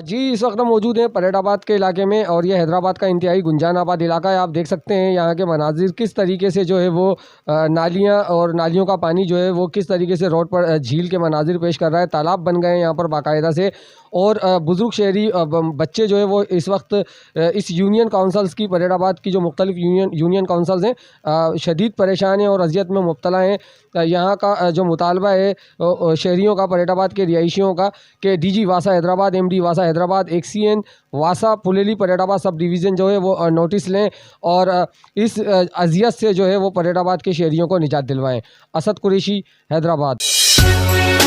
जी, इस वक्त हम मौजूद हैं परेडाबाद के इलाके में और ये हैदराबाद का इंतहाई गुंजान आबाद इलाका है। आप देख सकते हैं यहाँ के मनाजिर किस तरीके से जो है वो नालियाँ और नालियों का पानी जो है वो किस तरीके से रोड पर झील के मनाजिर पेश कर रहा है। तालाब बन गए हैं यहाँ पर बाकायदा से और बुज़ुर्ग शहरी बच्चे जो है वो इस वक्त इस यूनियन काउंसिल्स की परेडाबाद की जो मुख्तलिफ यूनियन काउंसिल्स हैं शदीद परेशान हैं और अजियत में मुब्तला हैं। यहाँ का जो मुतालबा है शहरियों का, परेडाबाद के रिहायशियों का कि डीजी वासा हैदराबाद, एमडी वासा हैदराबाद, एक्सीएन वासा पुलेली परेडाबाद सब डिवीज़न जो है वो नोटिस लें और इस अजियत से जो है वो परेडाबाद के शहरियों को निजात दिलवाएं। असद कुरैशी, हैदराबाद।